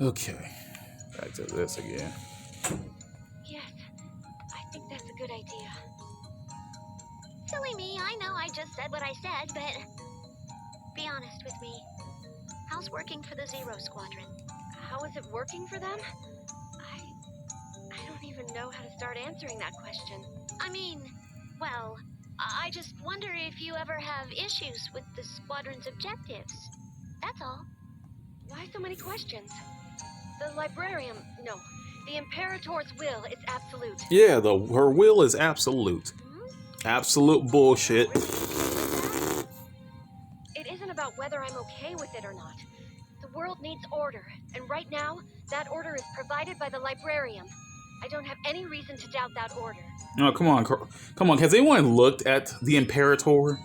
Okay, back to this again. Yes, I think that's a good idea. Silly me, I know I just said what I said, but be honest with me. How's working for the Zero Squadron? How is it working for them? I don't even know how to start answering that question. I mean, well, I just wonder if you ever have issues with the squadron's objectives. That's all. Why so many questions? The librarian, no. The Imperator's will is absolute. Yeah, her will is absolute. Absolute bullshit. It isn't about whether I'm okay with it or not. The world needs order, and right now, that order is provided by the librarian. I don't have any reason to doubt that order. No, come on, come on. Has anyone looked at the Imperator?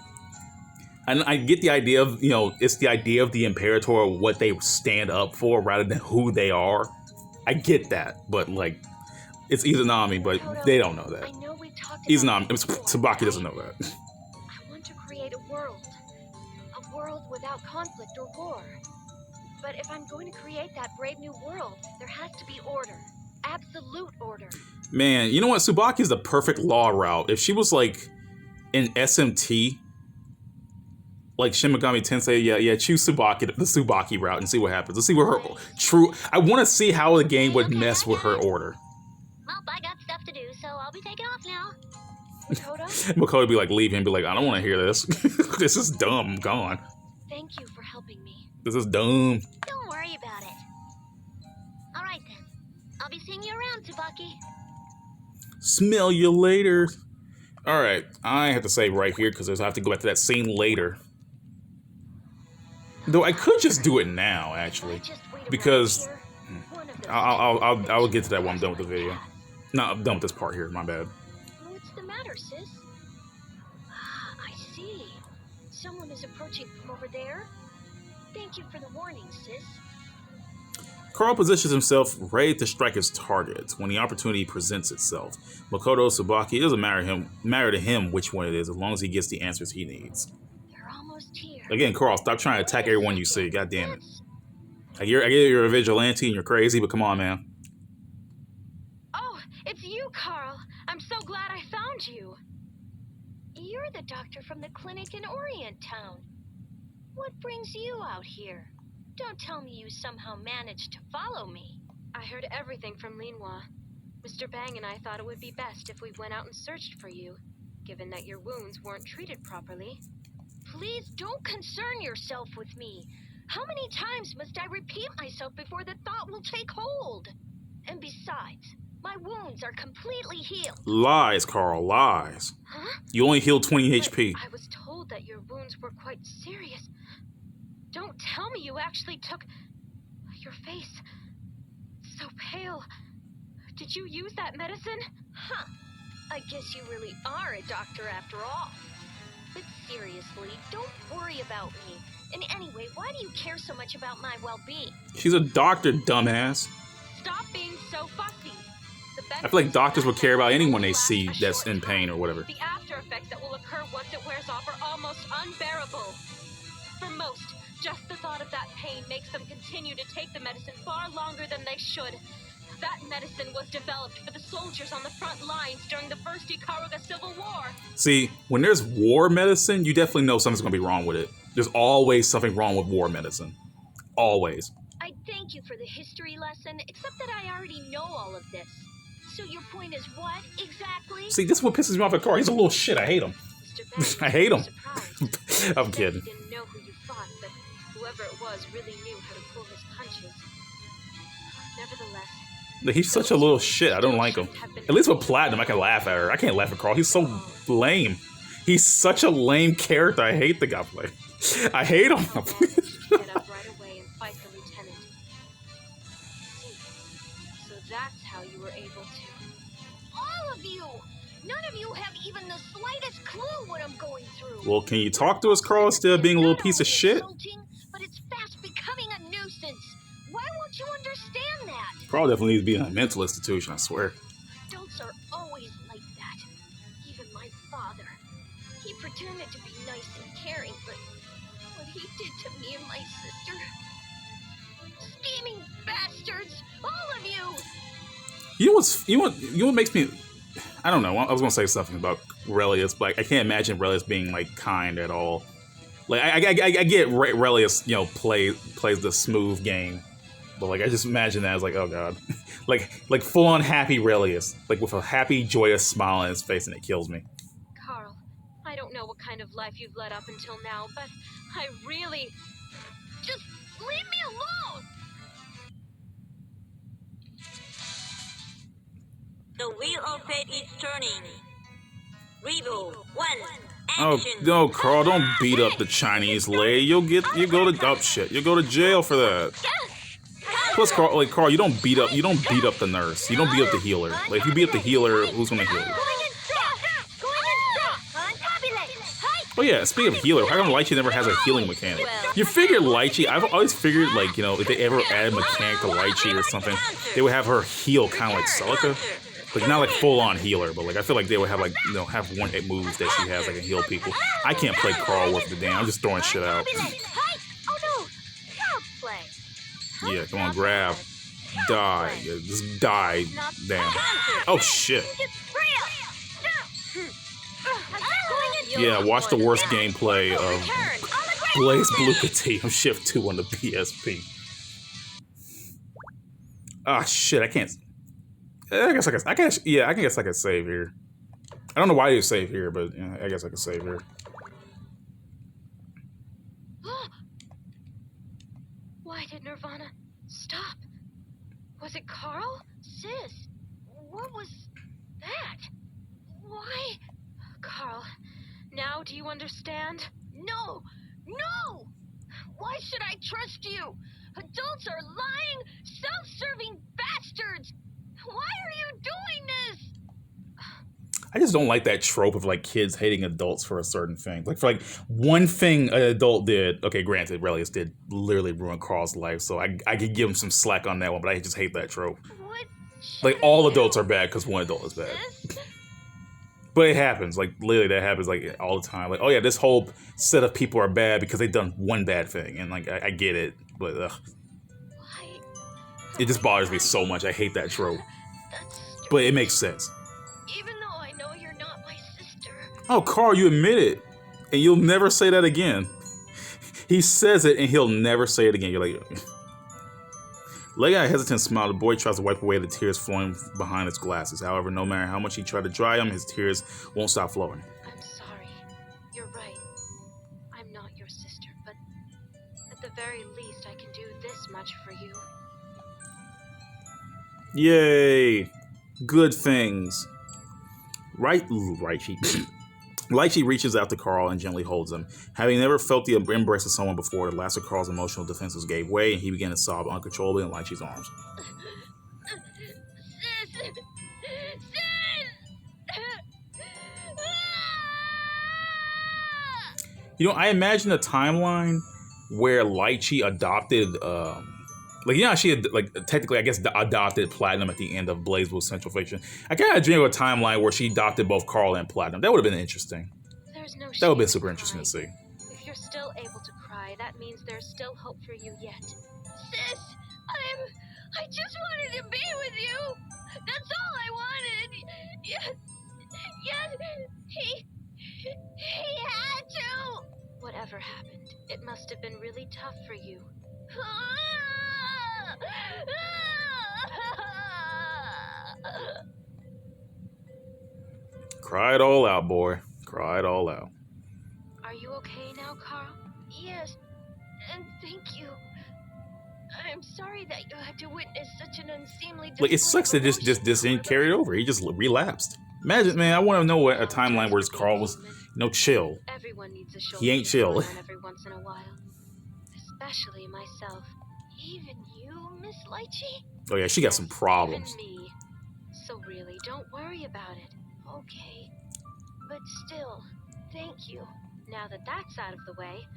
And I get the idea of, you know, it's the idea of the Imperator, what they stand up for rather than who they are. I get that, but like, it's Izanami, but they don't know that. I know we've talked Izanami, Tsubaki doesn't know that. I want to create a world without conflict or war. But if I'm going to create that brave new world, there has to be order. Absolute order. Man, you know what? Tsubaki is the perfect law route. If she was like in SMT, like Shin Megami Tensei, yeah, choose Tsubaki, the Tsubaki route, and see what happens. Let's see what her true. I want to see how the game would mess with her order. Well, I got stuff to do, so I'll be taking off now. Makoto would be like, leave him, be like, I don't want to hear this. This is dumb. I'm gone. Thank you for helping me. This is dumb. Don't worry about it. All right then. I'll be seeing you around, Tsubaki. Smell you later. All right, I have to say right here because I have to go back to that scene later. Though I could just do it now, actually, because I'll get to that when I'm done with the video. No, I'm done with this part here. My bad. What's the matter, sis? Ah, I see. Someone is approaching from over there. Thank you for the warning, sis. Carl positions himself ready to strike his target when the opportunity presents itself. Makoto Tsubaki, it doesn't matter to him which one it is, as long as he gets the answers he needs. They're almost here. Again, Carl, stop trying to attack everyone you see. God damn it. I get you're a vigilante and you're crazy, but come on, man. Oh, it's you, Carl. I'm so glad I found you. You're the doctor from the clinic in Orient Town. What brings you out here? Don't tell me you somehow managed to follow me. I heard everything from Linhua. Mr. Bang and I thought it would be best if we went out and searched for you, given that your wounds weren't treated properly. Please don't concern yourself with me. How many times must I repeat myself before the thought will take hold? And besides, my wounds are completely healed. Lies, Carl, lies. Huh? You only healed 20 HP. I was told that your wounds were quite serious. Don't tell me you actually took... Your face... so pale. Did you use that medicine? Huh. I guess you really are a doctor after all. But seriously, don't worry about me. And anyway, why do you care so much about my well-being? She's a doctor, dumbass. Stop being so fussy. I feel like doctors would care about anyone they see that's in pain or whatever. The after effects that will occur once it wears off are almost unbearable. For most, just the thought of that pain makes them continue to take the medicine far longer than they should. That medicine was developed for the soldiers on the front lines during the First Ikaruga Civil War. See, when there's war medicine, you definitely know something's going to be wrong with it. There's always something wrong with war medicine. Always. I thank you for the history lesson, except that I already know all of this. So your point is what, exactly? See, this is what pisses me off at Carl. He's a little shit. I hate him. I hate him. I'm kidding. Didn't know who you fought, but whoever it was really knew how to pull his punches. Nevertheless, he's such a little shit. I don't like him. At least with Platinum, I can laugh at her. I can't laugh at Carl. He's so lame. He's such a lame character. I hate the guy. I hate him. Get up right away and fight the lieutenant. So that's how you were able to. All of you! None of you have even the slightest clue what I'm going through. Well, can you talk to us, Carl, instead of being a little piece of shit? But it's fast becoming a nuisance. Why won't you understand that? Carl definitely needs to be in a mental institution, I swear. Adults are always like that. Even my father. He pretended to be nice and caring, but what he did to me and my sister... Scheming bastard! You know what makes me. I don't know. I was gonna say something about Relius, but I can't imagine Relius being like kind at all. Like I get Relius, plays the smooth game, but like I just imagine that as like, oh god, like full on happy Relius, like with a happy, joyous smile on his face, and it kills me. Carl, I don't know what kind of life you've led up until now, but I really... Just leave me alone! The wheel of fate is turning. Reboot 1. Oh Action. no, Carl! Don't beat up the Chinese lady. You go to you'll go to jail for that. Plus, Carl, you don't beat up the nurse. You don't beat up the healer. Like if you beat up the healer, who's gonna heal you? Oh yeah, speaking of healer, how come Lychee never has a healing mechanic? You figured Lychee, I've always figured like, if they ever add a mechanic to Lychee or something, they would have her heal kind of like Celica. Like not like full on healer, but like I feel like they would have like, have one hit moves that she has that can heal people. I can't play Carl worth the damn, I'm just throwing shit out. Yeah, come on, grab. Die. Yeah, just die. Damn. Oh shit. Yeah, watch the worst gameplay of BlazBlue Continuum Shift 2 on the PSP. Ah, shit, I can't. I guess I can save here. I don't know why you save here, but I guess I can save here. Why did Nirvana stop? Was it Carl? Sis, what was that? Why? Carl, now do you understand? No! No! Why should I trust you? Adults are lying, self-serving bastards! Why are you doing this? I just don't like that trope of like kids hating adults for a certain thing. Like for like one thing an adult did. Okay, granted, Relius did literally ruin Carl's life, so I could give him some slack on that one. But I just hate that trope. What? Like all adults are bad because one adult is bad. But it happens. Like literally, that happens like all the time. Like, oh yeah, this whole set of people are bad because they've done one bad thing, and like I get it, but Why? it just bothers me so much. I hate that trope, but it makes sense. Even though I know you're not my sister. Oh, Carl, you admit it, and you'll never say that again. He says it, and he'll never say it again. You're like, Leia, a hesitant smile. The boy tries to wipe away the tears flowing behind his glasses. However, no matter how much he tried to dry them, his tears won't stop flowing. I'm sorry. You're right. I'm not your sister, but at the very least, I can do this much for you. Yay! Good things. Right, Lychee. Lychee reaches out to Carl and gently holds him. Having never felt the embrace of someone before, the last of Carl's emotional defenses gave way, and he began to sob uncontrollably in Lychee's arms. Sis! I imagine a timeline where Lychee adopted, she had, technically, I guess, adopted Platinum at the end of BlazBlue Central Fiction. I kind of dream of a timeline where she adopted both Carl and Platinum. That would have been interesting. There's no That would have been super interesting to see. If you're still able to cry, that means there's still hope for you yet. Sis, I just wanted to be with you. That's all I wanted. Yes, he had to. Whatever happened, it must have been really tough for you. Cry it all out, boy. Cry it all out. Are you okay now, Carl? Yes, and thank you. I'm sorry that you had to witness such an unseemly display. Like, it sucks that this didn't carry it over. He just relapsed. Imagine, man, I want to know what a timeline where Carl was, chill. Everyone needs a He ain't chill. every once in a while. Especially myself. Even you, Miss Lychee? Oh yeah, she got some problems. Even me. So really, don't worry about it. Okay. But still, thank you. Now that that's out of the way,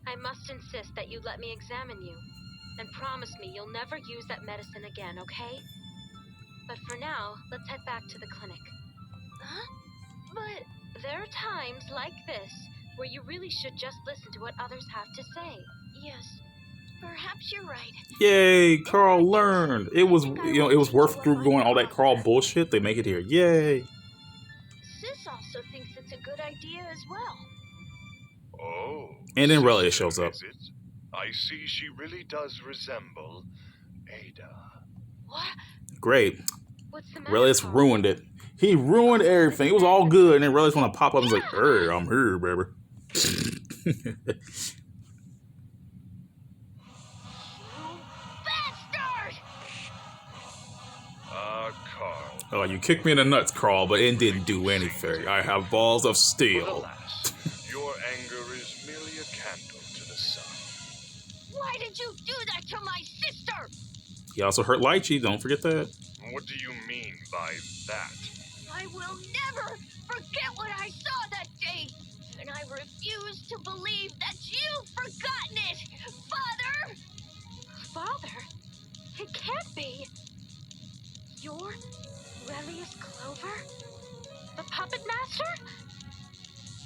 I must insist that you let me examine you. And promise me you'll never use that medicine again, okay? But for now, let's head back to the clinic. Huh? But there are times like this where you really should just listen to what others have to say. Yes, Perhaps you're right. Yay, Carl learned. It was, it was worth going all that Carl bullshit. They make it here. Yay. Sis also thinks it's a good idea as well. Oh. And then Relish sister, shows up. is it? I see she really does resemble Ada. What? Great. What's the matter? Relish Carl? ruined it. He ruined everything. It was all good. And then Relish want to pop up and is like, hey, I'm here, baby. Bastard! Carl. Oh, you kicked me in the nuts, Carl, but it didn't do anything. I have balls of But steel. alas, your anger is merely a candle to the sun. Why did you do that to my sister? He also hurt Lychee. Don't forget that. What do you mean by that? I will never forget what I saw that day. And I refuse to believe that you've forgotten it. Father! Father? It can't be. You're Relius Clover? The puppet master?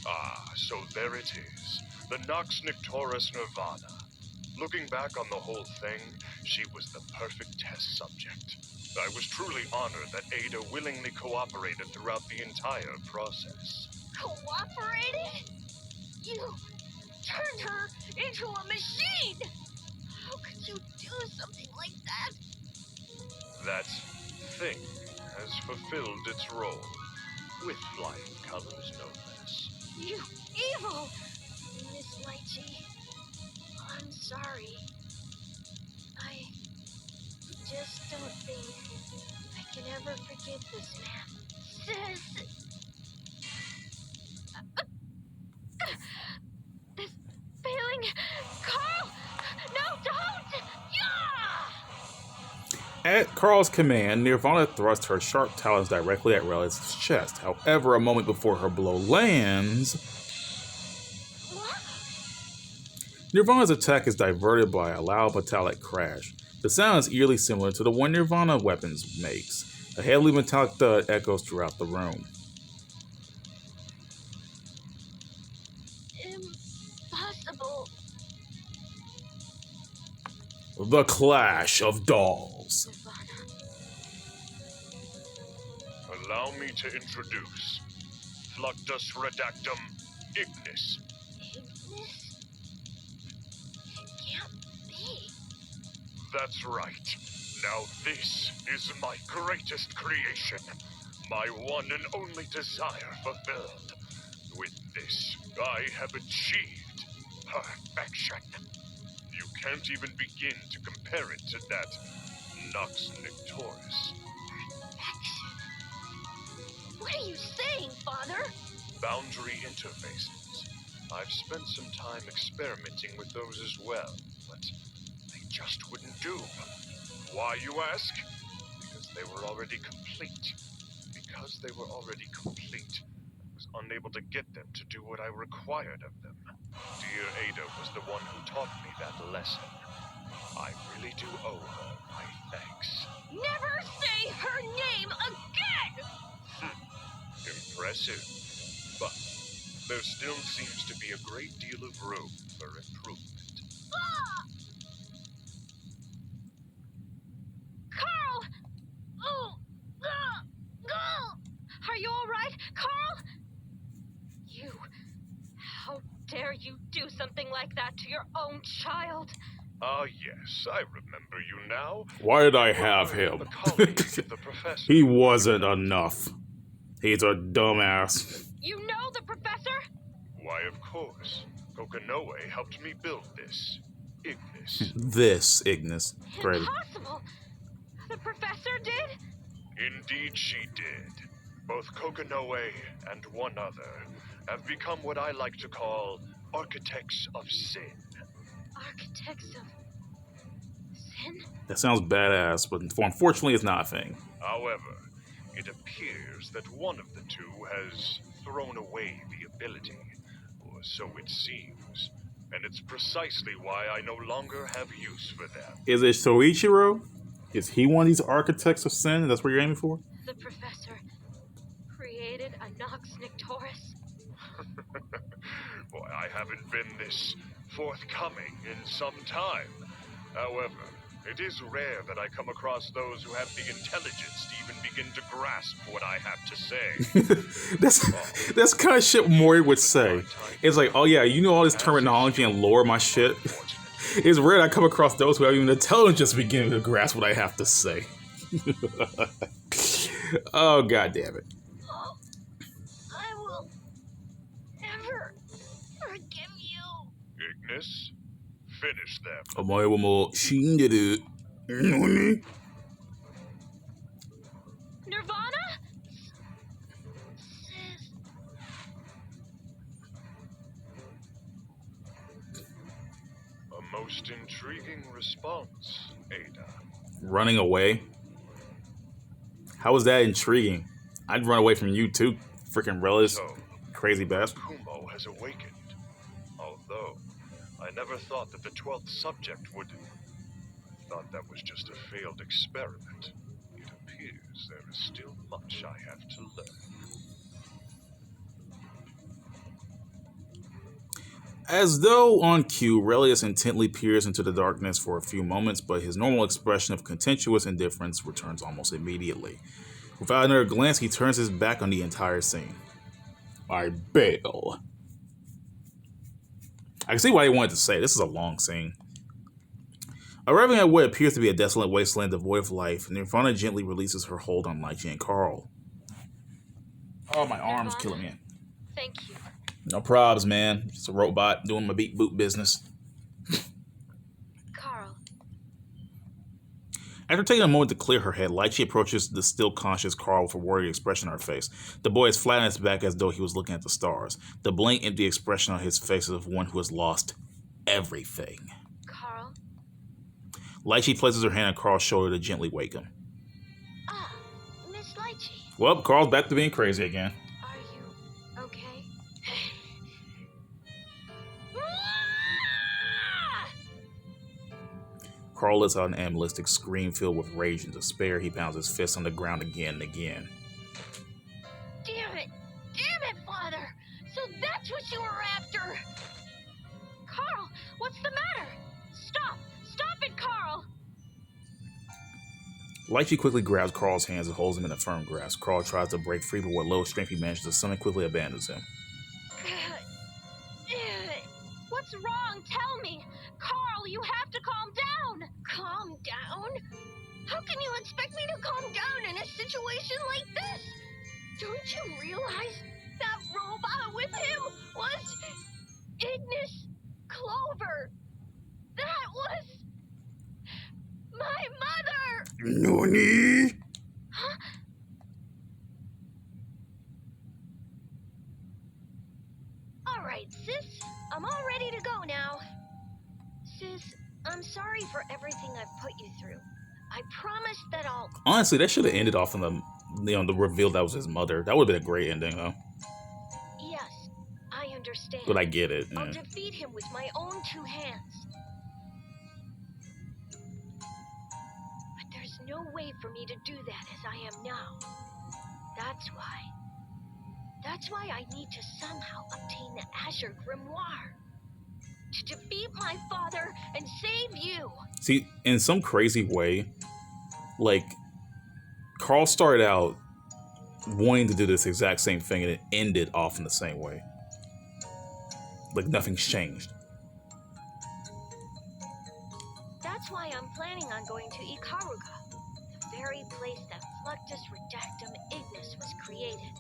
Ah, so there it is. The Nox Nictoris Nirvana. Looking back on the whole thing, she was the perfect test subject. I was truly honored that Ada willingly cooperated throughout the entire process. Cooperated? You turned her into a machine! How could you do something like that? That thing has fulfilled its role. With flying colors, no less. You evil! Miss Lychee, I'm sorry. I just don't think I can ever forgive this man. Sis! This failing... Carl! No, don't! Yeah! At Carl's command, Nirvana thrust her sharp talons directly at Relis's chest. However, a moment before her blow lands, What? Nirvana's attack is diverted by a loud metallic crash. The sound is eerily similar to the one Nirvana weapons makes. A heavily metallic thud echoes throughout the room. Impossible. The Clash of Dolls. Nirvana. Allow me to introduce Fluctus Redactum Ignis. Ignis? It can't be. That's right. Now this is my greatest creation. My one and only desire fulfilled. With this, I have achieved perfection. You can't even begin to compare it to that Nox Nictoris. What are you saying, Father? Boundary interfaces. I've spent some time experimenting with those as well, but they just wouldn't do. Why, you ask? Because they were already complete. Because they were already complete, I was unable to get them to do what I required of them. Dear Ada was the one who taught me that lesson. I really do owe her my thanks. Never say her name again! Impressive. But there still seems to be a great deal of room for improvement. Ah! Carl! Oh! Are you all right, Carl? You... How dare you do something like that to your own child? Ah, yes, I remember you now. Why did I have him? A colleague of the professor. He wasn't enough. He's a dumbass. You know the professor? Why, of course. Kokanoe helped me build this. Ignis. This Ignis. Great. Impossible! The professor did? Indeed she did. Both Kokanoe and one other have become what I like to call architects of sin. Architects of... sin? That sounds badass, but unfortunately it's not a thing. However, it appears that one of the two has thrown away the ability, or so it seems. And it's precisely why I no longer have use for them. Is it Soichiro? Is he one of these architects of sin? That's what you're aiming for? The professor created a Nox Nictoris? Boy, I haven't been this forthcoming in some time. However, it is rare that I come across those who have the intelligence to even begin to grasp what I have to say. that's kind of shit Mori would say. It's like, oh yeah, you know all this terminology and lore, my shit. It's rare that I come across those who have even the intelligence to begin to grasp what I have to say. Oh god damn it. Oh, I will never forgive you. Ignis, finish them. お前はもう死んでる。何? Nirvana? Sis. A most intriguing response, Ada. Running away? How is that intriguing? I'd run away from you too, freaking Relish, So, crazy bastard. Kumo has awakened. Although, I never thought that the 12th subject would... Thought that was just a failed experiment. It appears there is still much I have to learn. As though on cue, Relius intently peers into the darkness for a few moments, but his normal expression of contemptuous indifference returns almost immediately. Without another glance, he turns his back on the entire scene. I bail. I can see why he wanted to say this is a long scene. Arriving at what appears to be a desolate wasteland devoid of life, Nirvana gently releases her hold on Lychee and Carl. Oh, my arm's killing me. Thank you. No probs, man. Just a robot doing my beat boot business. Carl. After taking a moment to clear her head, Lychee approaches the still conscious Carl with a worried expression on her face. The boy is flat on his back as though he was looking at the stars. The blank, empty expression on his face is of one who has lost everything. Carl? Lychee places her hand on Carl's shoulder to gently wake him. Ah, Miss Lychee. Well, Carl's back to being crazy again. Are you okay? Carl lets out an animalistic scream filled with rage and despair. He pounds his fist on the ground again and again. Damn it! Damn it, Father! So that's what you were after! Carl, what's the matter? Stop! Stop it, Carl! Lychee quickly grabs Carl's hands and holds him in a firm grasp. Carl tries to break free, but what little strength he manages to summon quickly abandons him. What's wrong? Tell me! Carl, you have to calm down! Calm down? How can you expect me to calm down in a situation like this? Don't you realize that robot with him was Ignis Clover? That was my mother! Nani? Huh? All right, sis. I'm all ready to go now. Sis, I'm sorry for everything I've put you through. I promise that I'll... Honestly, that should have ended off in the reveal that was his mother. That would have been a great ending, though. Yes, I understand. But I get it. I'll Yeah. defeat him with my own two hands. But there's no way for me to do that as I am now. That's why I need to somehow obtain the Azure Grimoire. To defeat my father and save you. See, in some crazy way, like, Carl started out wanting to do this exact same thing and it ended off in the same way. Like, nothing's changed. That's why I'm planning on going to Ikaruga, the very place that Fluctus Redactum Ignis was created.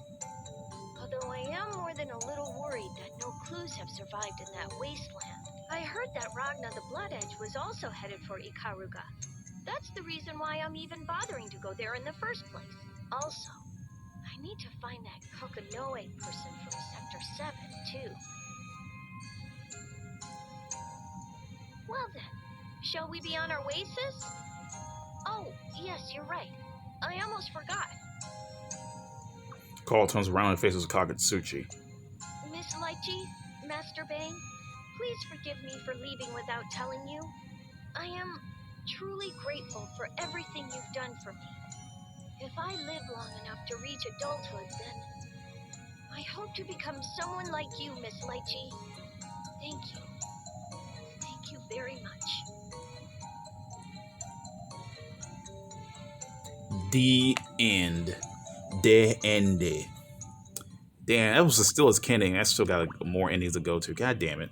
Although I am more than a little worried that no clues have survived in that wasteland. I heard that Ragna the Blood Edge was also headed for Ikaruga. That's the reason why I'm even bothering to go there in the first place. Also, I need to find that Kokonoe person from Sector 7, too. Well then, shall we be on our way, sis? Oh, yes, you're right. I almost forgot. Carl turns around and faces Kagetsuchi. Miss Lychee, Master Bang, please forgive me for leaving without telling you. I am truly grateful for everything you've done for me. If I live long enough to reach adulthood, then I hope to become someone like you, Miss Lychee. Thank you. Thank you very much. The end. The end. Damn, that was still his ending. I still got more endings to go to. God damn it.